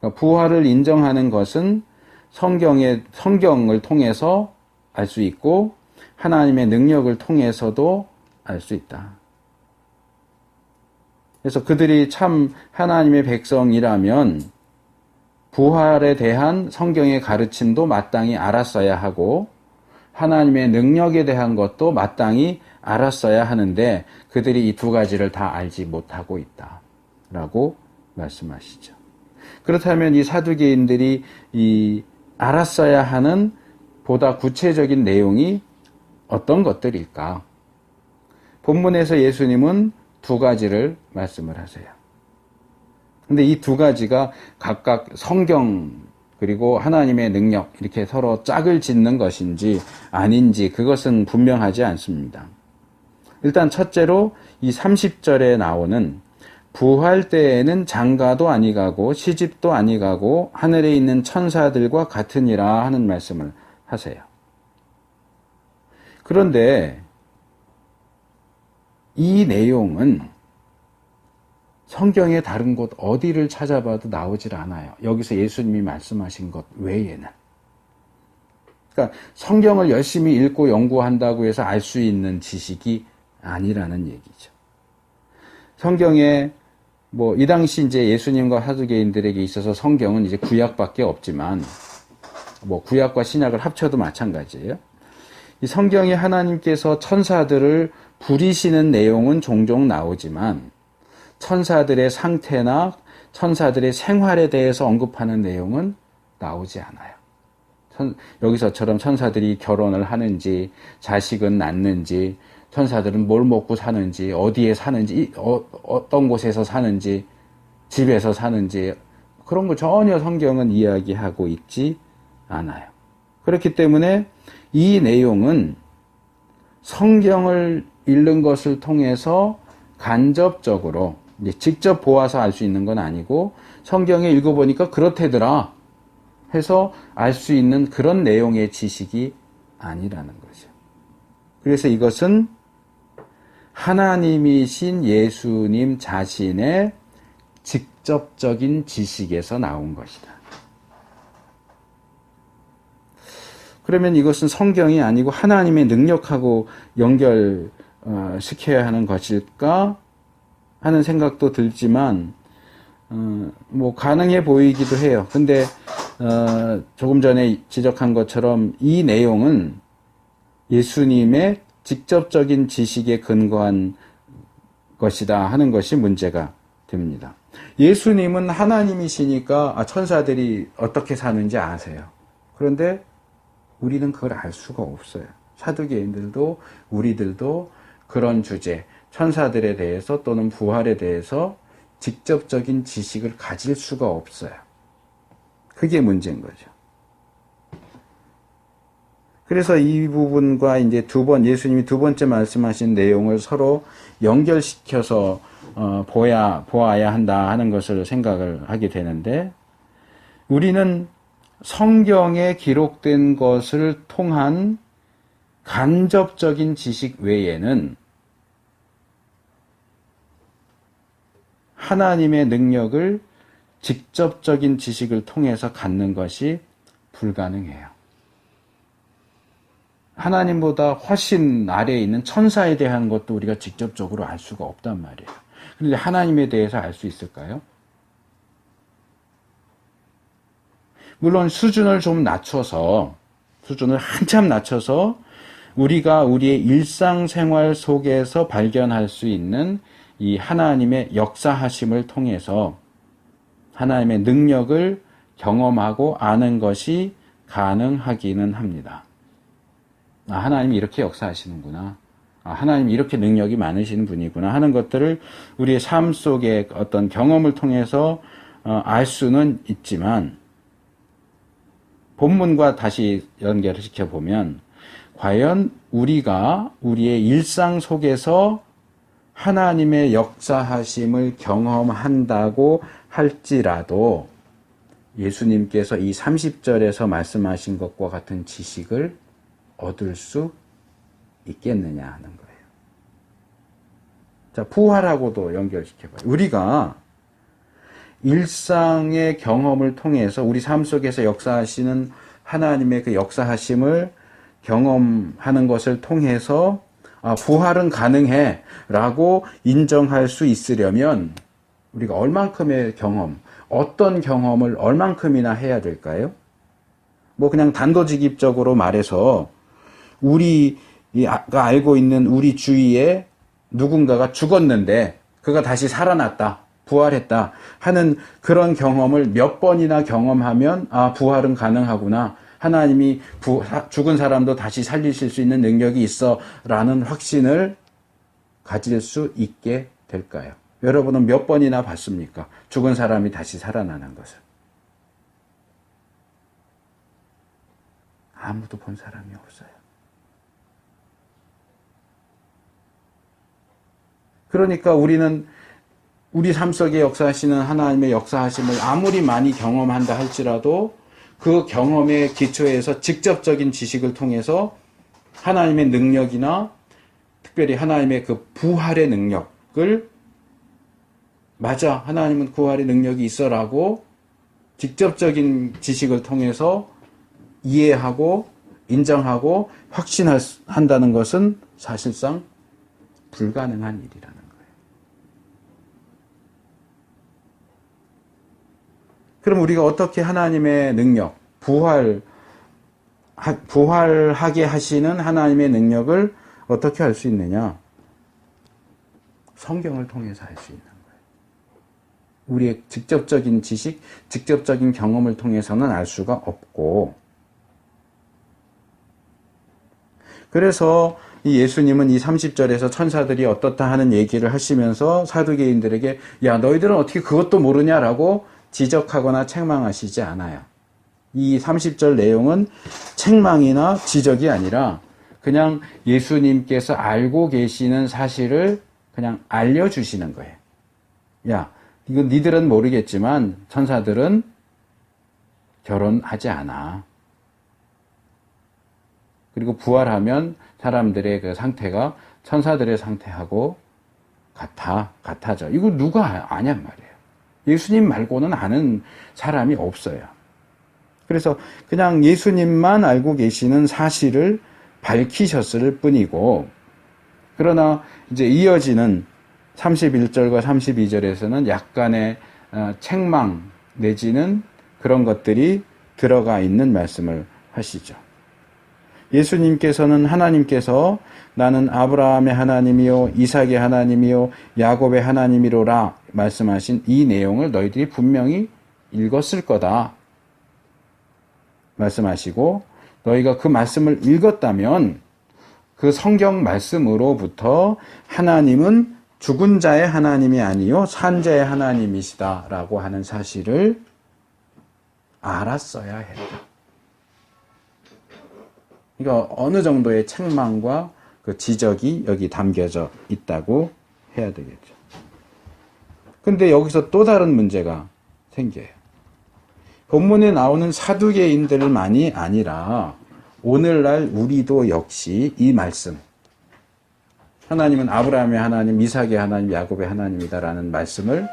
그러니까 부활을 인정하는 것은 성경을 통해서 알 수 있고 하나님의 능력을 통해서도 알 수 있다. 그래서 그들이 참 하나님의 백성이라면 부활에 대한 성경의 가르침도 마땅히 알았어야 하고 하나님의 능력에 대한 것도 마땅히 알았어야 하는데 그들이 이 두 가지를 다 알지 못하고 있다라고 말씀하시죠. 그렇다면 이 사두개인들이 이 알았어야 하는 보다 구체적인 내용이 어떤 것들일까? 본문에서 예수님은 두 가지를 말씀을 하세요. 근데 이 두 가지가 각각 성경 그리고 하나님의 능력 이렇게 서로 짝을 짓는 것인지 아닌지 그것은 분명하지 않습니다. 일단 첫째로 이 30절에 나오는 부활 때에는 장가도 아니가고 시집도 아니가고 하늘에 있는 천사들과 같으니라 하는 말씀을 하세요. 그런데 이 내용은 성경의 다른 곳 어디를 찾아봐도 나오질 않아요. 여기서 예수님이 말씀하신 것 외에는. 그러니까 성경을 열심히 읽고 연구한다고 해서 알 수 있는 지식이 아니라는 얘기죠. 성경에 이 당시 이제 예수님과 사두개인들에게 있어서 성경은 이제 구약밖에 없지만 구약과 신약을 합쳐도 마찬가지예요. 이 성경에 하나님께서 천사들을 부리시는 내용은 종종 나오지만 천사들의 상태나 천사들의 생활에 대해서 언급하는 내용은 나오지 않아요. 여기서처럼 천사들이 결혼을 하는지, 자식은 낳는지, 천사들은 뭘 먹고 사는지, 어디에 사는지, 어떤 곳에서 사는지, 집에서 사는지, 그런 거 전혀 성경은 이야기하고 있지 않아요. 그렇기 때문에 이 내용은 성경을 읽는 것을 통해서 간접적으로 직접 보아서 알 수 있는 건 아니고 성경에 읽어보니까 그렇대더라 해서 알 수 있는 그런 내용의 지식이 아니라는 거죠. 그래서 이것은 하나님이신 예수님 자신의 직접적인 지식에서 나온 것이다. 그러면 이것은 성경이 아니고 하나님의 능력하고 연결시켜야 하는 것일까 하는 생각도 들지만 가능해 보이기도 해요. 근데 조금 전에 지적한 것처럼 이 내용은 예수님의 직접적인 지식에 근거한 것이다 하는 것이 문제가 됩니다. 예수님은 하나님이시니까 천사들이 어떻게 사는지 아세요. 그런데 우리는 그걸 알 수가 없어요. 사두개인들도 우리들도 그런 주제, 천사들에 대해서 또는 부활에 대해서 직접적인 지식을 가질 수가 없어요. 그게 문제인 거죠. 그래서 이 부분과 이제 예수님이 두 번째 말씀하신 내용을 서로 연결시켜서 보아야 한다 하는 것을 생각을 하게 되는데, 우리는 성경에 기록된 것을 통한 간접적인 지식 외에는 하나님의 능력을 직접적인 지식을 통해서 갖는 것이 불가능해요. 하나님보다 훨씬 아래에 있는 천사에 대한 것도 우리가 직접적으로 알 수가 없단 말이에요. 그런데 하나님에 대해서 알 수 있을까요? 물론 수준을 한참 낮춰서 우리가 우리의 일상생활 속에서 발견할 수 있는 이 하나님의 역사하심을 통해서 하나님의 능력을 경험하고 아는 것이 가능하기는 합니다. 하나님이 이렇게 역사하시는구나. 하나님이 이렇게 능력이 많으신 분이구나 하는 것들을 우리의 삶 속의 어떤 경험을 통해서 알 수는 있지만, 본문과 다시 연결을 시켜보면 과연 우리가 우리의 일상 속에서 하나님의 역사하심을 경험한다고 할지라도 예수님께서 이 30절에서 말씀하신 것과 같은 지식을 얻을 수 있겠느냐 하는 거예요. 자, 부활하고도 연결시켜봐요. 우리가 일상의 경험을 통해서 우리 삶 속에서 역사하시는 하나님의 그 역사하심을 경험하는 것을 통해서 부활은 가능해 라고 인정할 수 있으려면 우리가 얼만큼의 경험, 어떤 경험을 얼만큼이나 해야 될까요? 뭐 그냥 단도직입적으로 말해서 우리가 알고 있는 우리 주위에 누군가가 죽었는데 그가 다시 살아났다, 부활했다 하는 그런 경험을 몇 번이나 경험하면 부활은 가능하구나, 하나님이 죽은 사람도 다시 살리실 수 있는 능력이 있어 라는 확신을 가질 수 있게 될까요? 여러분은 몇 번이나 봤습니까? 죽은 사람이 다시 살아나는 것을. 아무도 본 사람이 없어요. 그러니까 우리는 우리 삶 속에 역사하시는 하나님의 역사하심을 아무리 많이 경험한다 할지라도 그 경험의 기초에서 직접적인 지식을 통해서 하나님의 능력이나 특별히 하나님의 그 부활의 능력을, 맞아, 하나님은 부활의 능력이 있어라고 직접적인 지식을 통해서 이해하고 인정하고 확신한다는 것은 사실상 불가능한 일이라는 거예요. 그럼 우리가 어떻게 하나님의 능력, 부활하게 하시는 하나님의 능력을 어떻게 알 수 있느냐? 성경을 통해서 알 수 있는 거예요. 우리의 직접적인 지식, 직접적인 경험을 통해서는 알 수가 없고, 그래서 이 예수님은 이 30절에서 천사들이 어떻다 하는 얘기를 하시면서 사두개인들에게 야, 너희들은 어떻게 그것도 모르냐라고 지적하거나 책망하시지 않아요. 이 30절 내용은 책망이나 지적이 아니라 그냥 예수님께서 알고 계시는 사실을 그냥 알려주시는 거예요. 야, 이거 니들은 모르겠지만 천사들은 결혼하지 않아. 그리고 부활하면 사람들의 그 상태가 천사들의 상태하고 같아져. 이거 누가 아냔 말이에요. 예수님 말고는 아는 사람이 없어요. 그래서 그냥 예수님만 알고 계시는 사실을 밝히셨을 뿐이고, 그러나 이제 이어지는 31절과 32절에서는 약간의 책망 내지는 그런 것들이 들어가 있는 말씀을 하시죠. 예수님께서는 하나님께서 나는 아브라함의 하나님이요 이삭의 하나님이요 야곱의 하나님이로라 말씀하신 이 내용을 너희들이 분명히 읽었을 거다 말씀하시고, 너희가 그 말씀을 읽었다면 그 성경 말씀으로부터 하나님은 죽은 자의 하나님이 아니요 산 자의 하나님이시다라고 하는 사실을 알았어야 했다. 그러니까 어느 정도의 책망과 그 지적이 여기 담겨져 있다고 해야 되겠죠. 근데 여기서 또 다른 문제가 생겨요. 본문에 나오는 사두개인들만이 아니라 오늘날 우리도 역시 이 말씀, 하나님은 아브라함의 하나님, 이삭의 하나님, 야곱의 하나님이다라는 말씀을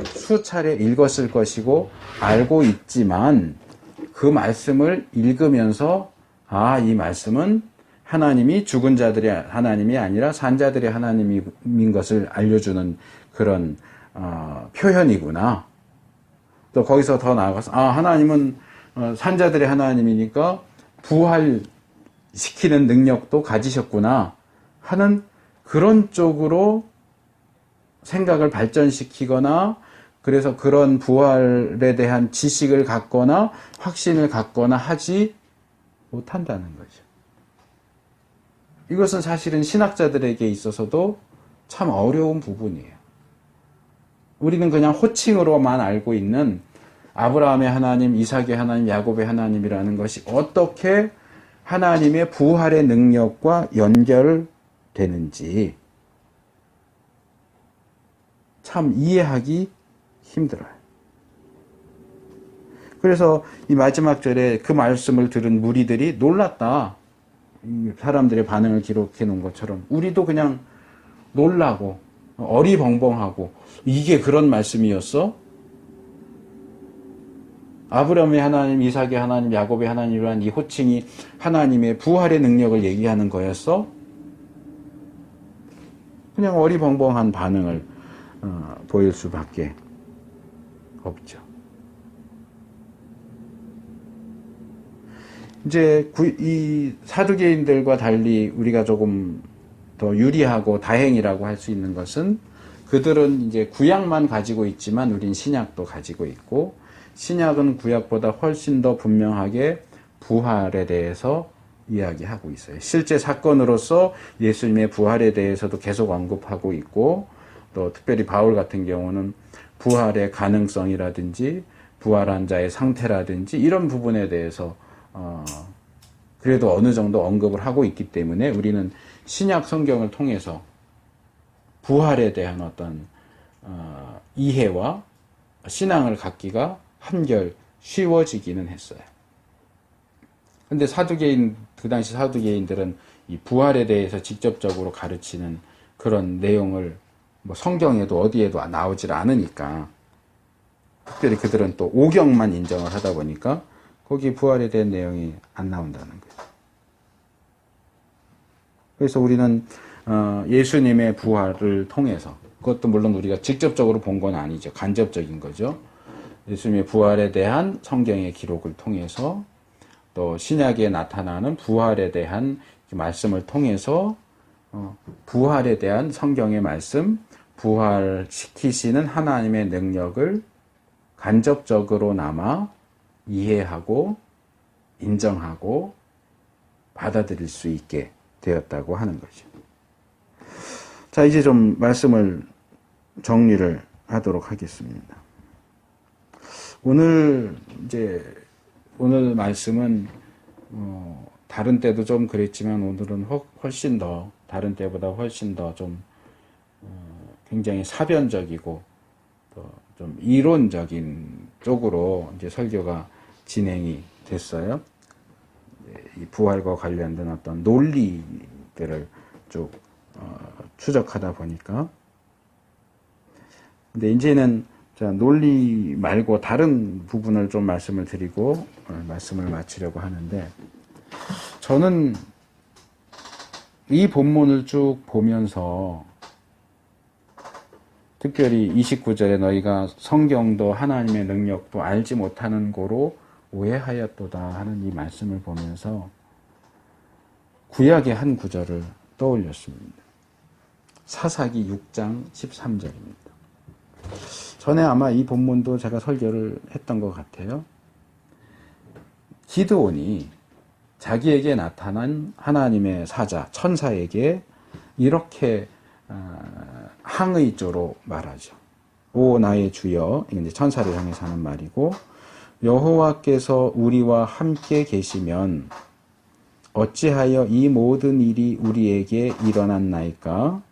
수차례 읽었을 것이고 알고 있지만 그 말씀을 읽으면서 이 말씀은 하나님이 죽은 자들의 하나님이 아니라 산 자들의 하나님인 것을 알려주는 그런 표현이구나. 또 거기서 더 나아가서 하나님은 산 자들의 하나님이니까 부활시키는 능력도 가지셨구나 하는 그런 쪽으로 생각을 발전시키거나, 그래서 그런 부활에 대한 지식을 갖거나 확신을 갖거나 하지 못한다는 거죠. 이것은 사실은 신학자들에게 있어서도 참 어려운 부분이에요. 우리는 그냥 호칭으로만 알고 있는 아브라함의 하나님, 이삭의 하나님, 야곱의 하나님이라는 것이 어떻게 하나님의 부활의 능력과 연결되는지 참 이해하기 힘들어요. 그래서 이 마지막 절에 그 말씀을 들은 무리들이 놀랐다. 사람들의 반응을 기록해 놓은 것처럼 우리도 그냥 놀라고 어리벙벙하고 이게 그런 말씀이었어? 아브라함의 하나님, 이삭의 하나님, 야곱의 하나님이라는 이 호칭이 하나님의 부활의 능력을 얘기하는 거였어? 그냥 어리벙벙한 반응을 보일 수밖에 없죠. 이제 이 사두개인들과 달리 우리가 조금 더 유리하고 다행이라고 할 수 있는 것은 그들은 이제 구약만 가지고 있지만 우린 신약도 가지고 있고 신약은 구약보다 훨씬 더 분명하게 부활에 대해서 이야기하고 있어요. 실제 사건으로서 예수님의 부활에 대해서도 계속 언급하고 있고 또 특별히 바울 같은 경우는 부활의 가능성이라든지 부활한 자의 상태라든지 이런 부분에 대해서 그래도 어느 정도 언급을 하고 있기 때문에 우리는 신약 성경을 통해서 부활에 대한 어떤 이해와 신앙을 갖기가 한결 쉬워지기는 했어요. 근데 그 당시 사두개인들은 이 부활에 대해서 직접적으로 가르치는 그런 내용을 뭐 성경에도 어디에도 나오질 않으니까 특별히 그들은 또 오경만 인정을 하다 보니까 거기 부활에 대한 내용이 안 나온다는 거예요. 그래서 우리는 예수님의 부활을 통해서 그것도 물론 우리가 직접적으로 본 건 아니죠. 간접적인 거죠. 예수님의 부활에 대한 성경의 기록을 통해서 또 신약에 나타나는 부활에 대한 말씀을 통해서 부활에 대한 성경의 말씀, 부활시키시는 하나님의 능력을 간접적으로나마 이해하고 인정하고 받아들일 수 있게 되었다고 하는 거죠. 자, 이제 좀 말씀을 정리를 하도록 하겠습니다. 오늘 말씀은 다른 때도 좀 그랬지만 오늘은 훨씬 더 다른 때보다 훨씬 더 좀 굉장히 사변적이고 또 좀 이론적인 쪽으로 이제 설교가 진행이 됐어요. 이 부활과 관련된 어떤 논리들을 쭉 추적하다 보니까. 근데 이제는 논리 말고 다른 부분을 좀 말씀을 드리고 말씀을 마치려고 하는데, 저는 이 본문을 쭉 보면서 특별히 29절에 너희가 성경도 하나님의 능력도 알지 못하는 고로 오해하였도다 하는 이 말씀을 보면서 구약의 한 구절을 떠올렸습니다. 사사기 6장 13절입니다. 전에 아마 이 본문도 제가 설교를 했던 것 같아요. 기드온이 자기에게 나타난 하나님의 사자, 천사에게 이렇게 항의조로 말하죠. 오 나의 주여, 이게 천사를 향해서 하는 말이고, 여호와께서 우리와 함께 계시면 어찌하여 이 모든 일이 우리에게 일어났나이까?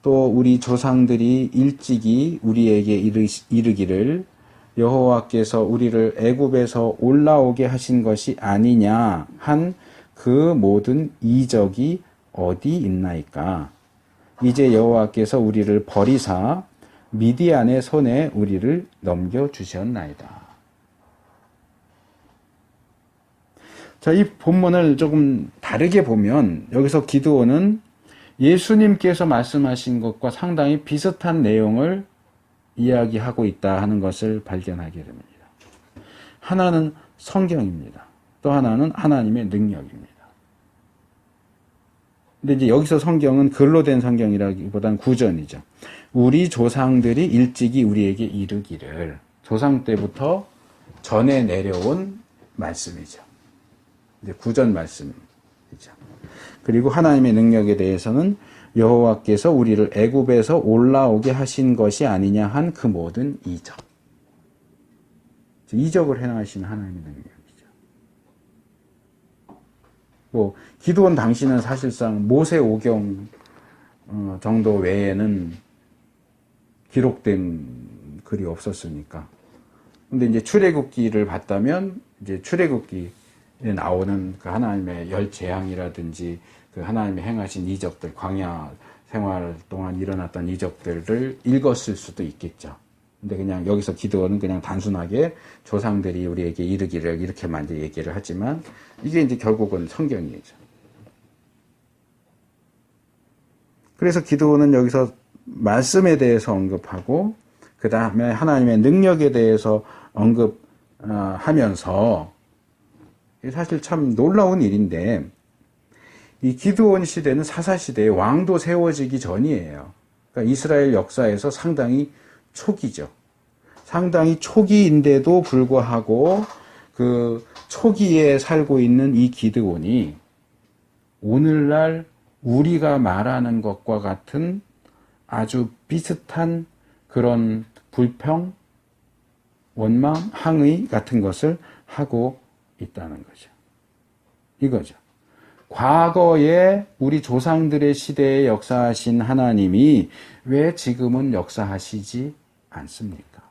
또 우리 조상들이 일찍이 우리에게 이르기를 여호와께서 우리를 애굽에서 올라오게 하신 것이 아니냐 한 그 모든 이적이 어디 있나이까? 이제 여호와께서 우리를 버리사 미디안의 손에 우리를 넘겨주셨나이다. 자, 이 본문을 조금 다르게 보면 여기서 기드온은 예수님께서 말씀하신 것과 상당히 비슷한 내용을 이야기하고 있다 하는 것을 발견하게 됩니다. 하나는 성경입니다. 또 하나는 하나님의 능력입니다. 근데 이제 여기서 성경은 글로 된 성경이라기보다는 구전이죠. 우리 조상들이 일찍이 우리에게 이르기를, 조상 때부터 전해 내려온 말씀이죠. 이제 구전 말씀이죠. 그리고 하나님의 능력에 대해서는 여호와께서 우리를 애굽에서 올라오게 하신 것이 아니냐 한 그 모든 이적. 이적을 행하신 하나님의 능력이죠. 뭐 기드온 당시는 사실상 모세 오경 정도 외에는 기록된 글이 없었으니까. 근데 이제 출애굽기를 봤다면 이제 출애굽기에 나오는 그 하나님의 열 재앙이라든지 그 하나님의 행하신 이적들, 광야 생활 동안 일어났던 이적들을 읽었을 수도 있겠죠. 근데 그냥 여기서 기도는 그냥 단순하게 조상들이 우리에게 이르기를 이렇게만 이제 얘기를 하지만 이게 이제 결국은 성경이죠. 그래서 기도는 여기서 말씀에 대해서 언급하고 그 다음에 하나님의 능력에 대해서 언급하면서 사실 참 놀라운 일인데 이 기드온 시대는 사사시대에 왕도 세워지기 전이에요. 그러니까 이스라엘 역사에서 상당히 초기죠. 상당히 초기인데도 불구하고 그 초기에 살고 있는 이 기드온이 오늘날 우리가 말하는 것과 같은 아주 비슷한 그런 불평, 원망, 항의 같은 것을 하고 있다는 거죠. 이거죠. 과거에 우리 조상들의 시대에 역사하신 하나님이 왜 지금은 역사하시지 않습니까?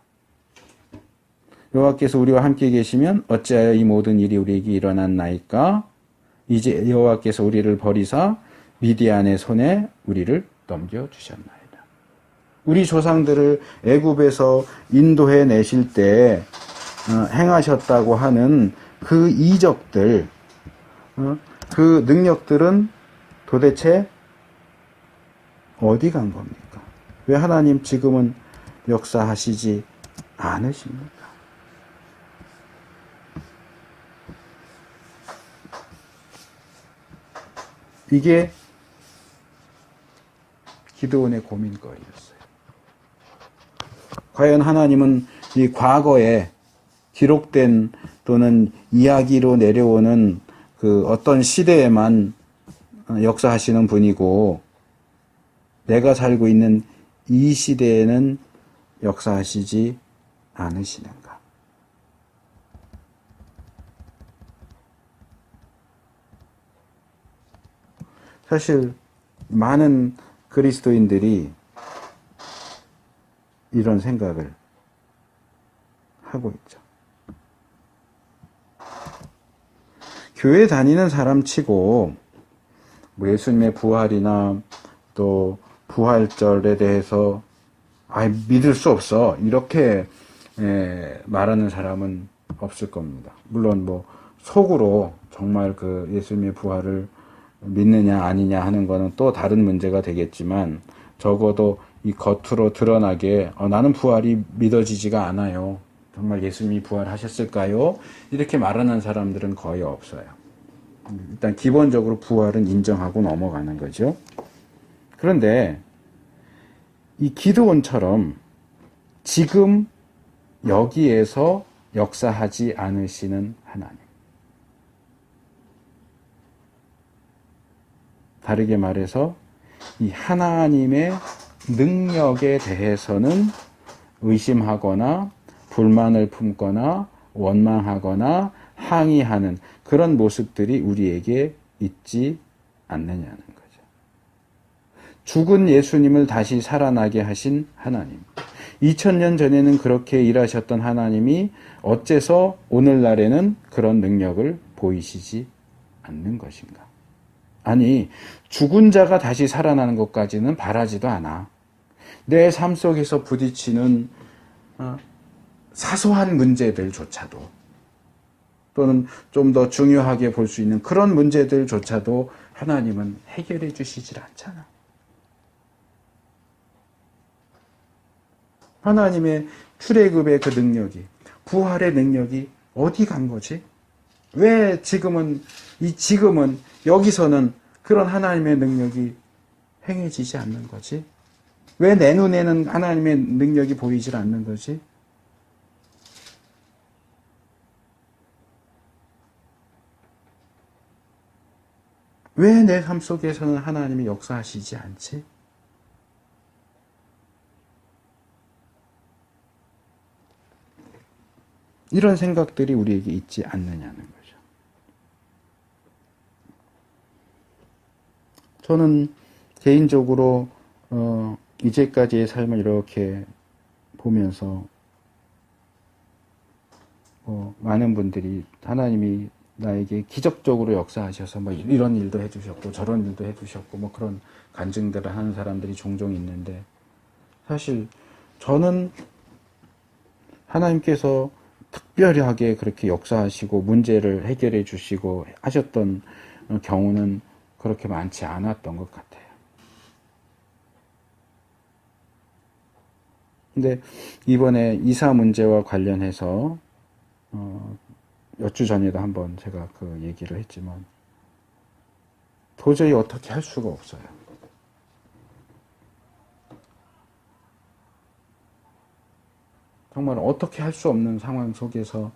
여호와께서 우리와 함께 계시면 어찌하여 이 모든 일이 우리에게 일어났나이까? 이제 여호와께서 우리를 버리사 미디안의 손에 우리를 넘겨주셨나이다. 우리 조상들을 애굽에서 인도해 내실 때 행하셨다고 하는 그 이적들, 그 능력들은 도대체 어디 간 겁니까? 왜 하나님 지금은 역사하시지 않으십니까? 이게 기드온의 고민거리였어요. 과연 하나님은 이 과거에 기록된 또는 이야기로 내려오는 그 어떤 시대에만 역사하시는 분이고 내가 살고 있는 이 시대에는 역사하시지 않으시는가? 사실 많은 그리스도인들이 이런 생각을 하고 있죠. 교회 다니는 사람 치고 뭐 예수님의 부활이나 또 부활절에 대해서 믿을 수 없어 이렇게 말하는 사람은 없을 겁니다. 물론 뭐 속으로 정말 그 예수님의 부활을 믿느냐 아니냐 하는 거는 또 다른 문제가 되겠지만 적어도 이 겉으로 드러나게 나는 부활이 믿어지지가 않아요. 정말 예수님이 부활하셨을까요? 이렇게 말하는 사람들은 거의 없어요. 일단 기본적으로 부활은 인정하고 넘어가는 거죠. 그런데 이 기드온처럼 지금 여기에서 역사하지 않으시는 하나님. 다르게 말해서 이 하나님의 능력에 대해서는 의심하거나 불만을 품거나 원망하거나 항의하는 그런 모습들이 우리에게 있지 않느냐는 거죠. 죽은 예수님을 다시 살아나게 하신 하나님. 2000년 전에는 그렇게 일하셨던 하나님이 어째서 오늘날에는 그런 능력을 보이시지 않는 것인가? 아니, 죽은 자가 다시 살아나는 것까지는 바라지도 않아. 내 삶 속에서 부딪히는 사소한 문제들조차도 또는 좀 더 중요하게 볼 수 있는 그런 문제들조차도 하나님은 해결해 주시질 않잖아. 하나님의 출애굽의 그 능력이, 부활의 능력이 어디 간 거지? 왜 지금은 여기서는 그런 하나님의 능력이 행해지지 않는 거지? 왜 내 눈에는 하나님의 능력이 보이질 않는 거지? 왜 내 삶 속에서는 하나님이 역사하시지 않지? 이런 생각들이 우리에게 있지 않느냐는 거죠. 저는 개인적으로 이제까지의 삶을 이렇게 보면서 많은 분들이 하나님이 나에게 기적적으로 역사하셔서 뭐 이런 일도 해주셨고 저런 일도 해주셨고 뭐 그런 간증들을 하는 사람들이 종종 있는데, 사실 저는 하나님께서 특별하게 그렇게 역사하시고 문제를 해결해 주시고 하셨던 경우는 그렇게 많지 않았던 것 같아요. 근데 이번에 이사 문제와 관련해서 몇 주 전에도 한번 제가 그 얘기를 했지만 도저히 어떻게 할 수가 없어요. 정말 어떻게 할 수 없는 상황 속에서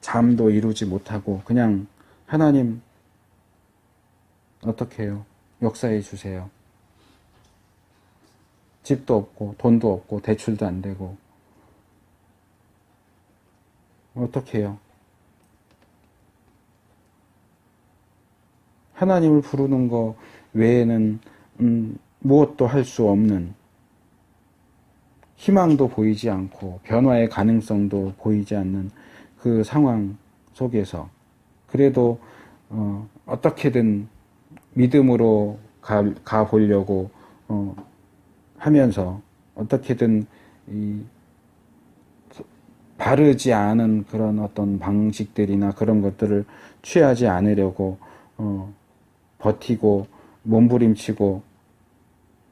잠도 이루지 못하고 그냥 하나님 어떻게 해요? 역사해 주세요. 집도 없고 돈도 없고 대출도 안 되고 어떻게 해요? 하나님을 부르는 거 외에는 무엇도 할 수 없는, 희망도 보이지 않고 변화의 가능성도 보이지 않는 그 상황 속에서 그래도 어떻게든 믿음으로 가보려고 하면서 어떻게든 이 바르지 않은 그런 어떤 방식들이나 그런 것들을 취하지 않으려고 버티고 몸부림치고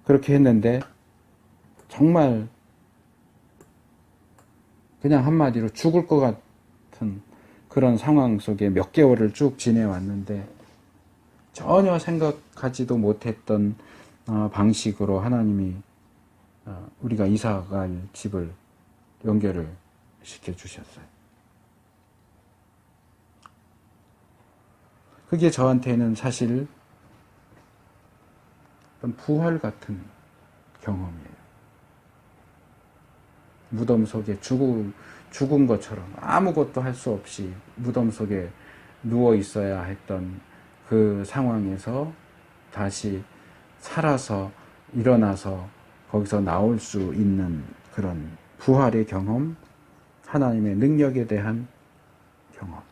그렇게 했는데, 정말 그냥 한마디로 죽을 것 같은 그런 상황 속에 몇 개월을 쭉 지내왔는데 전혀 생각하지도 못했던 방식으로 하나님이 우리가 이사갈 집을 연결을 시켜주셨어요. 그게 저한테는 사실 부활 같은 경험이에요. 무덤 속에 죽은 것처럼 아무것도 할 수 없이 무덤 속에 누워 있어야 했던 그 상황에서 다시 살아서 일어나서 거기서 나올 수 있는 그런 부활의 경험, 하나님의 능력에 대한 경험.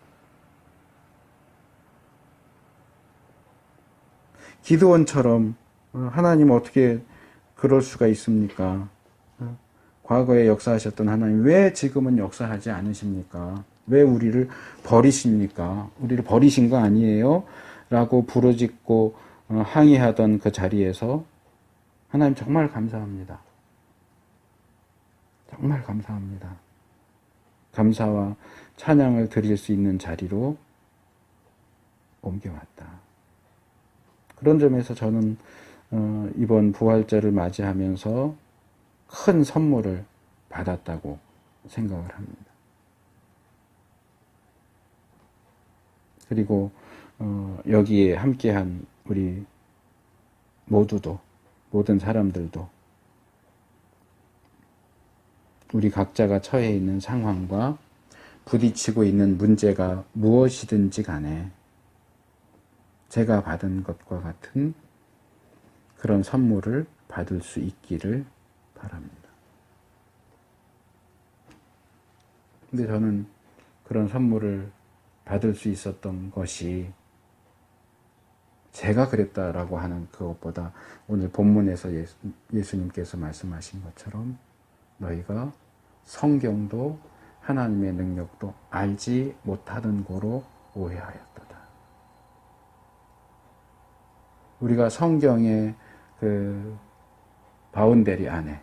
기드온처럼 하나님 어떻게 그럴 수가 있습니까? 과거에 역사하셨던 하나님 왜 지금은 역사하지 않으십니까? 왜 우리를 버리십니까? 우리를 버리신 거 아니에요? 라고 부르짖고 항의하던 그 자리에서 하나님 정말 감사합니다. 정말 감사합니다. 감사와 찬양을 드릴 수 있는 자리로 옮겨왔다. 그런 점에서 저는 이번 부활절을 맞이하면서 큰 선물을 받았다고 생각을 합니다. 그리고 여기에 함께한 우리 모두도, 모든 사람들도 우리 각자가 처해 있는 상황과 부딪히고 있는 문제가 무엇이든지 간에 제가 받은 것과 같은 그런 선물을 받을 수 있기를 바랍니다. 근데 저는 그런 선물을 받을 수 있었던 것이 제가 그랬다라고 하는 그것보다 오늘 본문에서 예수님께서 말씀하신 것처럼 너희가 성경도 하나님의 능력도 알지 못하던 고로 오해하였도다. 우리가 성경의 그 바운데리 안에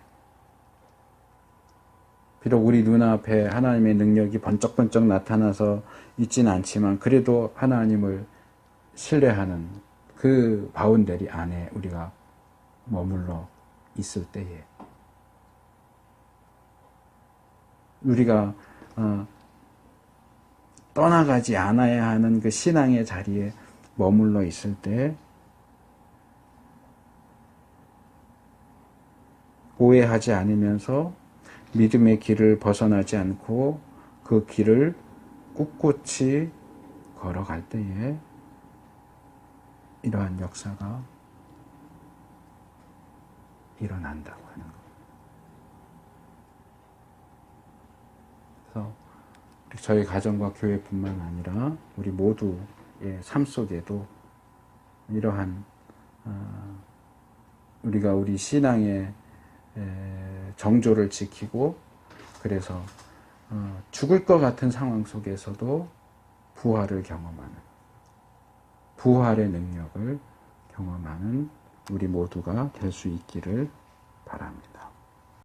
비록 우리 눈앞에 하나님의 능력이 번쩍번쩍 나타나서 있지는 않지만 그래도 하나님을 신뢰하는 그 바운데리 안에 우리가 머물러 있을 때에 우리가 떠나가지 않아야 하는 그 신앙의 자리에 머물러 있을 때 오해하지 않으면서 믿음의 길을 벗어나지 않고 그 길을 꿋꿋이 걸어갈 때에 이러한 역사가 일어난다고 하는 것. 그래서 저희 가정과 교회뿐만 아니라 우리 모두의 삶 속에도 이러한 우리가 우리 신앙의 정조를 지키고 그래서 죽을 것 같은 상황 속에서도 부활을 경험하는 부활의 능력을 경험하는 우리 모두가 될 수 있기를 바랍니다.